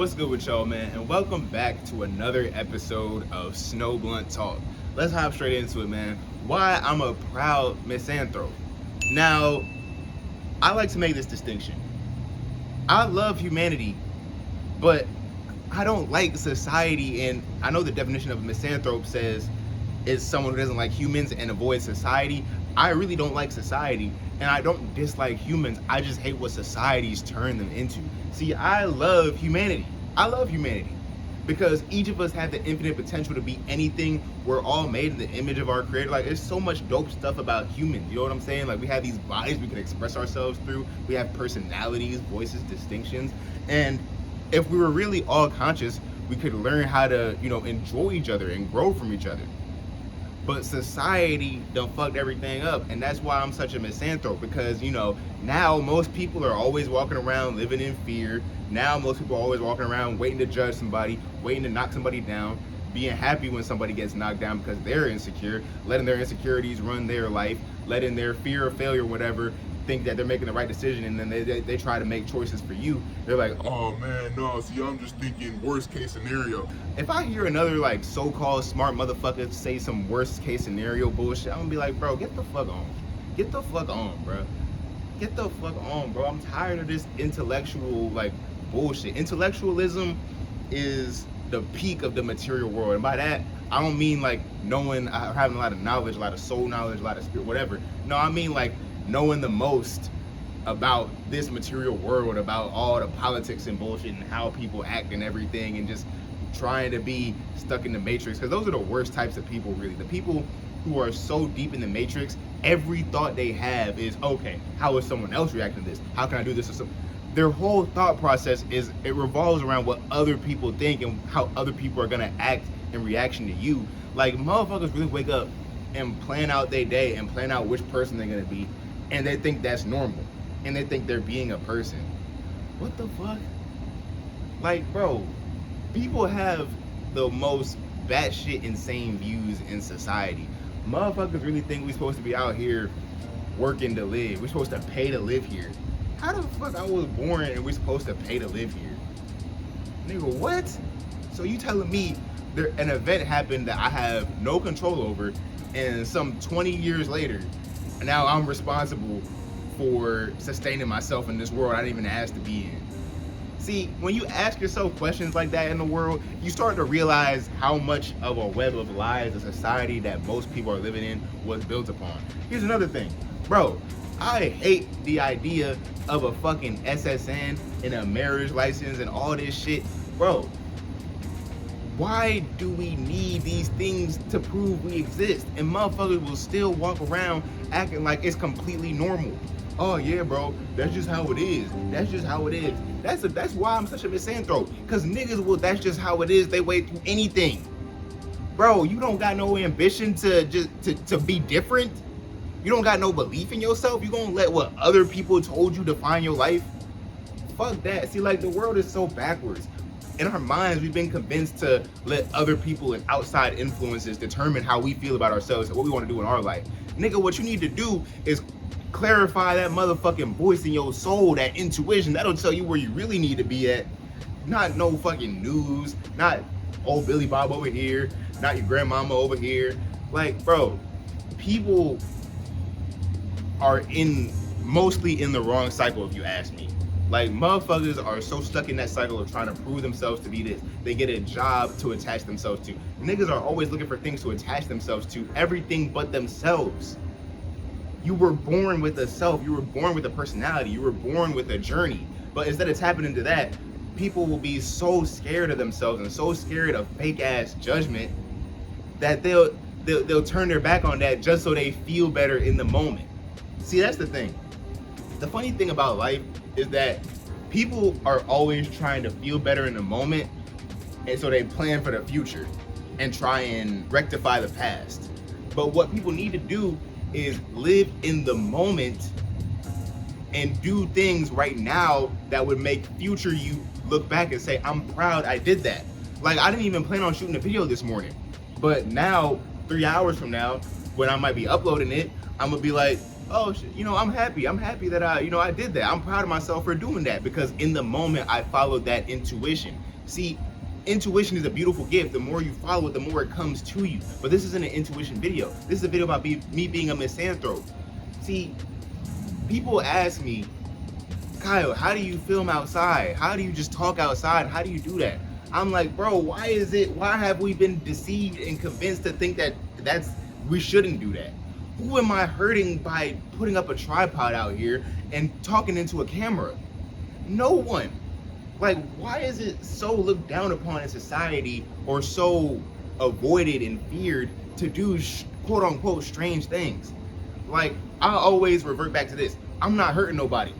What's good with y'all, man? And welcome back to another episode of Snow Blunt Talk. Let's hop straight into it, man. Why I'm a proud misanthrope. Now, I like to make this distinction. I love humanity, but I don't like society, and I know the definition of a misanthrope says is someone who doesn't like humans and avoids society. I really don't like society, and I don't dislike humans. I just hate what societies turn them into. See, I love humanity. I love humanity because each of us have the infinite potential to be anything. We're all made in the image of our creator. Like, there's so much dope stuff about humans. You know what I'm saying? Like, we have these bodies we can express ourselves through. We have personalities, voices, distinctions. And if we were really all conscious, we could learn how to, enjoy each other and grow from each other. But society done fucked everything up, and that's why I'm such a misanthrope, because now most people are always walking around living in fear. Now most people are always walking around waiting to judge somebody, waiting to knock somebody down, being happy when somebody gets knocked down because they're insecure, letting their insecurities run their life, letting their fear of failure, whatever, think that they're making the right decision, and then they try to make choices for you. They're like, oh man, no, see, I'm just thinking worst case scenario. If I hear another so-called smart motherfucker say some worst case scenario bullshit, I'm gonna be like, bro, get the fuck on. Get the fuck on, bro. Get the fuck on, bro. I'm tired of this intellectual bullshit. Intellectualism is the peak of the material world, and by that I don't mean knowing, having a lot of knowledge, a lot of soul knowledge, a lot of spirit, whatever. No, I mean knowing the most about this material world, about all the politics and bullshit and how people act and everything, and just trying to be stuck in the matrix, because those are the worst types of people, really. The people who are so deep in the matrix, every thought they have is, okay, how is someone else reacting to this? How can I do this? Or something? Their whole thought process it revolves around what other people think and how other people are gonna act in reaction to you. Motherfuckers really wake up and plan out their day and plan out which person they're gonna be, and they think that's normal, and they think they're being a person. What the fuck? Bro, people have the most batshit insane views in society. Motherfuckers really think we're supposed to be out here working to live. We're supposed to pay to live here. How the fuck I was born and we're supposed to pay to live here? Nigga, what? So you telling me an event happened that I have no control over, and some 20 years later, now I'm responsible for sustaining myself in this world I didn't even ask to be in. See, when you ask yourself questions like that in the world, you start to realize how much of a web of lies the society that most people are living in was built upon. Here's another thing. Bro, I hate the idea of a fucking SSN and a marriage license and all this shit. Bro, why do we need these things to prove we exist? And motherfuckers will still walk around acting like it's completely normal. Oh yeah, bro, that's just how it is. That's just how it is. That's why I'm such a misanthrope. Cause niggas will, that's just how it is. They wait through anything. Bro, you don't got no ambition to be different. You don't got no belief in yourself. You gonna let what other people told you define your life? Fuck that. See, the world is so backwards. In our minds, we've been convinced to let other people and outside influences determine how we feel about ourselves and what we want to do in our life. Nigga, what you need to do is clarify that motherfucking voice in your soul, that intuition. That'll tell you where you really need to be at. Not no fucking news, not old Billy Bob over here, not your grandmama over here. Bro, people are mostly in the wrong cycle, if you ask me. Motherfuckers are so stuck in that cycle of trying to prove themselves to be this. They get a job to attach themselves to. Niggas are always looking for things to attach themselves to, everything but themselves. You were born with a self, you were born with a personality, you were born with a journey. But instead of tapping into that, people will be so scared of themselves and so scared of fake ass judgment that they'll turn their back on that just so they feel better in the moment. See, that's the thing. The funny thing about life is that people are always trying to feel better in the moment, and so they plan for the future and try and rectify the past. But what people need to do is live in the moment and do things right now that would make future you look back and say, I'm proud I did that. I didn't even plan on shooting a video this morning, but now 3 hours from now, when I might be uploading it, I'm gonna be like, oh shit, I'm happy. I'm happy that I did that. I'm proud of myself for doing that because in the moment I followed that intuition. See, intuition is a beautiful gift. The more you follow it, the more it comes to you. But this isn't an intuition video. This is a video about me being a misanthrope. See, people ask me, Kyle, how do you film outside? How do you just talk outside? How do you do that? I'm like, bro, why have we been deceived and convinced to think that we shouldn't do that? Who am I hurting by putting up a tripod out here and talking into a camera? No one. Like, why is it so looked down upon in society or so avoided and feared to do quote unquote strange things? Like, I always revert back to this. I'm not hurting nobody.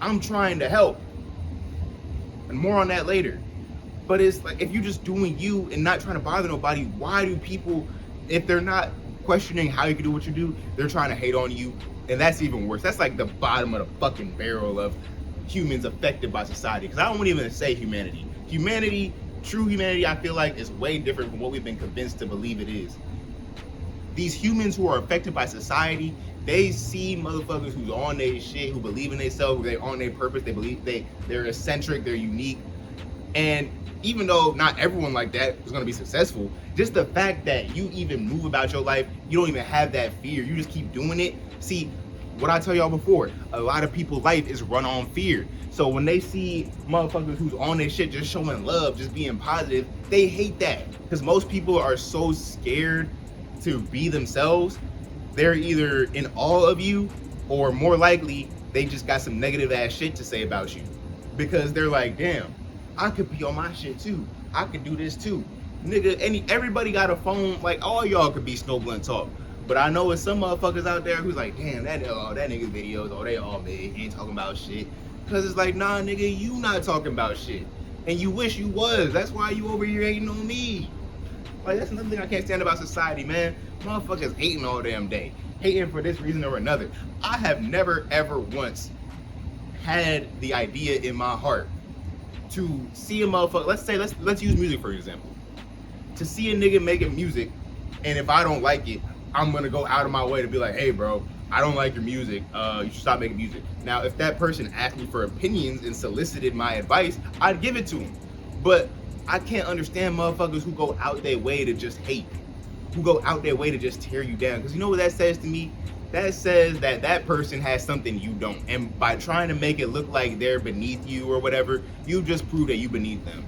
I'm trying to help. And more on that later. But it's like, if you're just doing you and not trying to bother nobody, why do people, if they're not questioning how you can do what you do, they're trying to hate on you? And that's even worse. That's like the bottom of the fucking barrel of humans affected by society. Because I don't even say humanity. True humanity, I feel like is way different from what we've been convinced to believe it is. These humans who are affected by society, they see motherfuckers who's on their shit, who believe in themselves, they're on their purpose, they believe they're eccentric, they're unique. And even though not everyone like that is gonna be successful, just the fact that you even move about your life, you don't even have that fear, you just keep doing it. See, what I tell y'all before, a lot of people's life is run on fear. So when they see motherfuckers who's on their shit just showing love, just being positive, they hate that. Because most people are so scared to be themselves, they're either in awe of you or more likely they just got some negative ass shit to say about you. Because they're like, damn, I could be on my shit too. I could do this too. Nigga, everybody got a phone, like all y'all could be Snow Blunt Talk. But I know it's some motherfuckers out there who's like, damn, that nigga's videos, they all made, he ain't talking about shit. Cause it's like, nah nigga, you not talking about shit. And you wish you was. That's why you over here hating on me. Like, that's another thing I can't stand about society, man. Motherfuckers hating all damn day. Hating for this reason or another. I have never ever once had the idea in my heart to see a motherfucker, let's use music for example. To see a nigga making music, and if I don't like it, I'm gonna go out of my way to be like, hey bro, I don't like your music, you should stop making music. Now, if that person asked me for opinions and solicited my advice, I'd give it to him. But I can't understand motherfuckers who go out their way to just hate, who go out their way to just tear you down. Because you know what that says to me? That says that that person has something you don't. And by trying to make it look like they're beneath you or whatever, you just prove that you beneath them.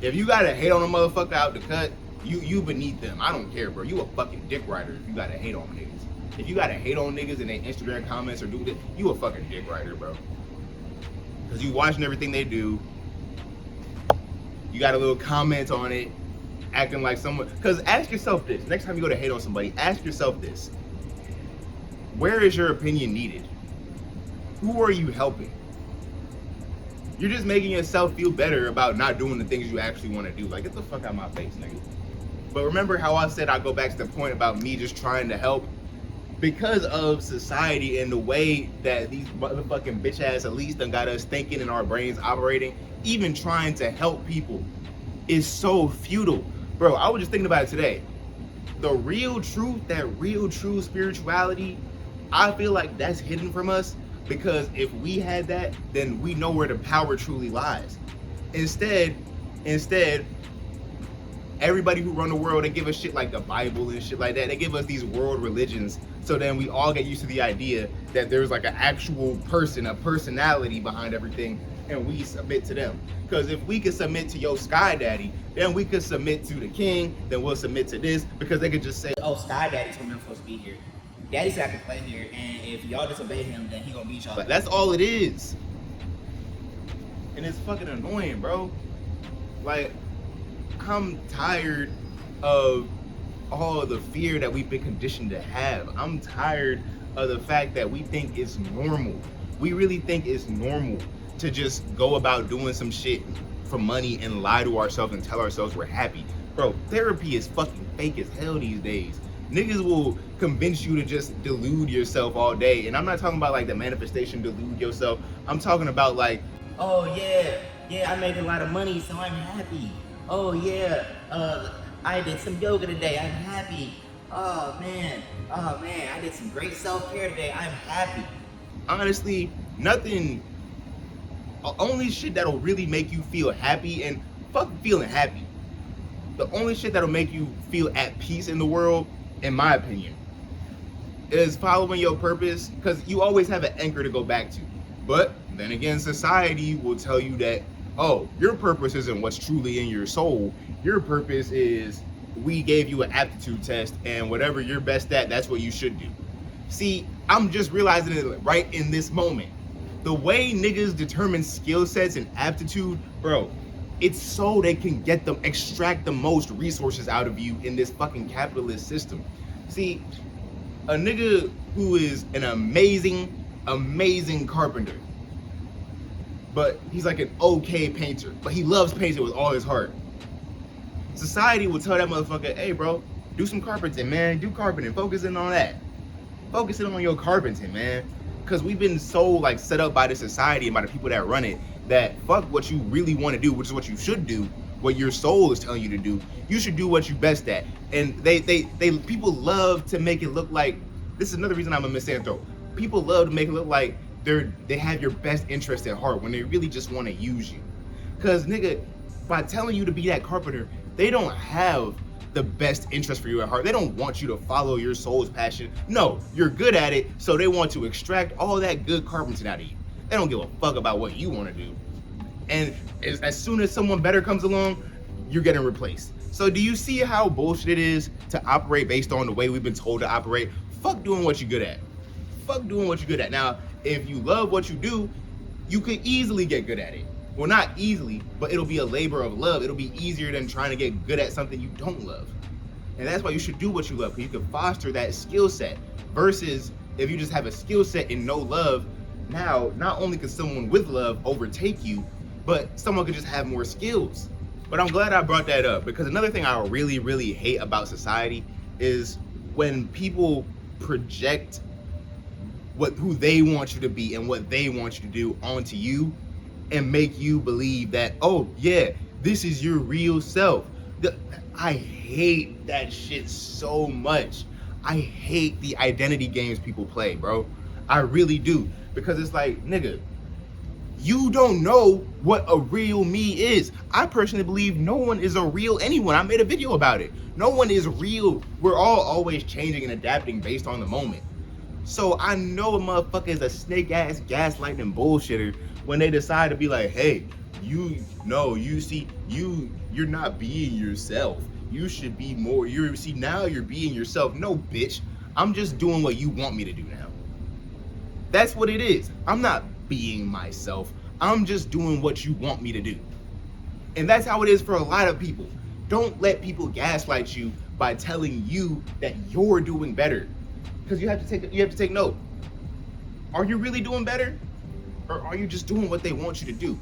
If you gotta hate on a motherfucker out the cut, you beneath them. I don't care, bro. You a fucking dick rider if you gotta hate on niggas. If you gotta hate on niggas in their Instagram comments or do this, you a fucking dick rider, bro. Because you watching everything they do. You got a little comment on it, acting like someone. Because ask yourself this. Next time you go to hate on somebody, ask yourself this. Where is your opinion needed? Who are you helping? You're just making yourself feel better about not doing the things you actually want to do. Like, get the fuck out of my face, nigga. But remember how I said I go back to the point about me just trying to help? Because of society and the way that these motherfucking bitch ass elites done got us thinking and our brains operating, even trying to help people is so futile. Bro, I was just thinking about it today. The real truth, that real true spirituality, I feel like that's hidden from us, because if we had that, then we know where the power truly lies. Instead, everybody who run the world, they give us shit like the Bible and shit like that. They give us these world religions, so then we all get used to the idea that there's like an actual person, a personality behind everything, and we submit to them. Because if we could submit to your Sky Daddy, then we could submit to the king, then we'll submit to this, because they could just say, oh, Sky Daddy's when I'm supposed to be here. Daddy said I can play here, and if y'all disobey him, then he gonna beat y'all. But that's all it is. And it's fucking annoying, bro. Like, I'm tired of all of the fear that we've been conditioned to have. I'm tired of the fact that we think it's normal. We really think it's normal to just go about doing some shit for money and lie to ourselves and tell ourselves we're happy. Bro, therapy is fucking fake as hell these days. Niggas will convince you to just delude yourself all day. And I'm not talking about like the manifestation, delude yourself. I'm talking about like, oh yeah, I made a lot of money, so I'm happy. Oh yeah, I did some yoga today, I'm happy. Oh man, I did some great self-care today. I'm happy. Honestly, nothing, only shit that'll really make you feel happy, and fuck feeling happy. The only shit that'll make you feel at peace in the world, in my opinion, is following your purpose, because you always have an anchor to go back to. But then again, society will tell you that, oh, your purpose isn't what's truly in your soul. Your purpose is, we gave you an aptitude test, and whatever you're best at, that's what you should do. See, I'm just realizing it right in this moment. The way niggas determine skill sets and aptitude, bro, it's so they can extract the most resources out of you in this fucking capitalist system. See, a nigga who is an amazing carpenter, but he's like an okay painter, but he loves painting with all his heart. Society will tell that motherfucker, hey bro, do some carpenting, man. Do carpenting, focusing on that. Focusing on your carpenting, man. Because we've been so like set up by the society and by the people that run it that fuck what you really want to do, which is what you should do, what your soul is telling you to do. You should do what you best at. And they people love to make it look like, this is another reason I'm a misanthrope. People love to make it look like they have your best interest at heart when they really just want to use you. Cause nigga, by telling you to be that carpenter, they don't have the best interest for you at heart. They don't want you to follow your soul's passion. No, you're good at it, so they want to extract all that good carpenting out of you. They don't give a fuck about what you want to do. And as soon as someone better comes along, you're getting replaced. So do you see how bullshit it is to operate based on the way we've been told to operate? Fuck doing what you're good at. Fuck doing what you're good at. Now, if you love what you do, you could easily get good at it. Well, not easily, but it'll be a labor of love. It'll be easier than trying to get good at something you don't love. And that's why you should do what you love, because you can foster that skill set. Versus if you just have a skill set and no love, now not only can someone with love overtake you, but someone could just have more skills. But I'm glad I brought that up, because another thing I really hate about society is when people project who they want you to be and what they want you to do onto you, and make you believe that, oh yeah, this is your real self. I hate that shit so much. I hate the identity games people play, bro. I really do. Because it's like, nigga, you don't know what a real me is. I personally believe no one is a real anyone. I made a video about it. No one is real. We're all always changing and adapting based on the moment. So I know a motherfucker is a snake ass gaslighting bullshitter when they decide to be like, hey, you're not being yourself. You should be more, now you're being yourself. No, bitch, I'm just doing what you want me to do now. That's what it is. I'm not being myself. I'm just doing what you want me to do. And that's how it is for a lot of people. Don't let people gaslight you by telling you that you're doing better. Because you have to take note. Are you really doing better? Or are you just doing what they want you to do?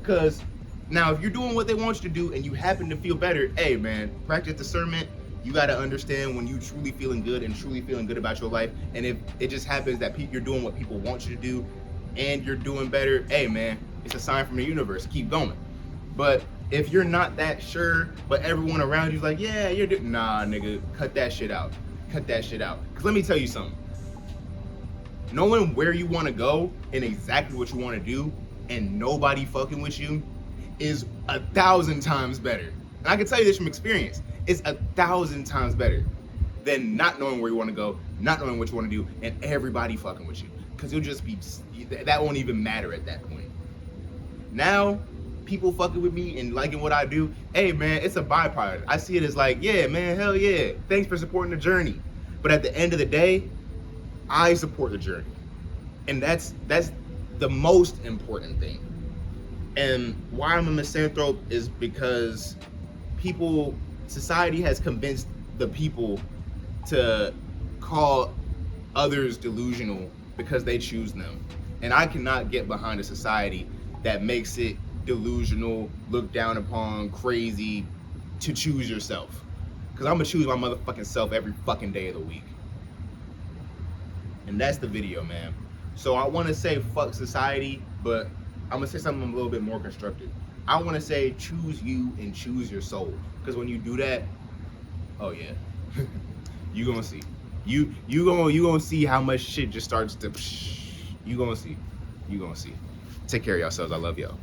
Because now if you're doing what they want you to do and you happen to feel better, hey man, practice discernment. You got to understand when you truly feeling good and truly feeling good about your life. And if it just happens that you're doing what people want you to do and you're doing better, hey man, it's a sign from the universe. Keep going. But if you're not that sure, but everyone around you's like, yeah, you're doing, nah, nigga, cut that shit out. Cut that shit out. Because let me tell you something. Knowing where you want to go and exactly what you want to do and nobody fucking with you is 1,000 times better. And I can tell you this from experience. It's 1,000 times better than not knowing where you want to go, not knowing what you want to do, and everybody fucking with you. Because you'll just be, that won't even matter at that point. Now, people fucking with me and liking what I do, hey man, it's a byproduct. I see it as like, yeah man, hell yeah, thanks for supporting the journey. But at the end of the day, I support the journey. And that's the most important thing. And why I'm a misanthrope is because society has convinced the people to call others delusional because they choose them. And I cannot get behind a society that makes it delusional, looked down upon, crazy, to choose yourself. Because I'm gonna choose my motherfucking self every fucking day of the week. And that's the video, man. So I want to say fuck society, but I'm gonna say something a little bit more constructive. I want to say choose you and choose your soul. Because when you do that, oh yeah, You gonna see. You gonna see how much shit just starts to. You gonna see. You gonna see. Take care of yourselves. I love y'all.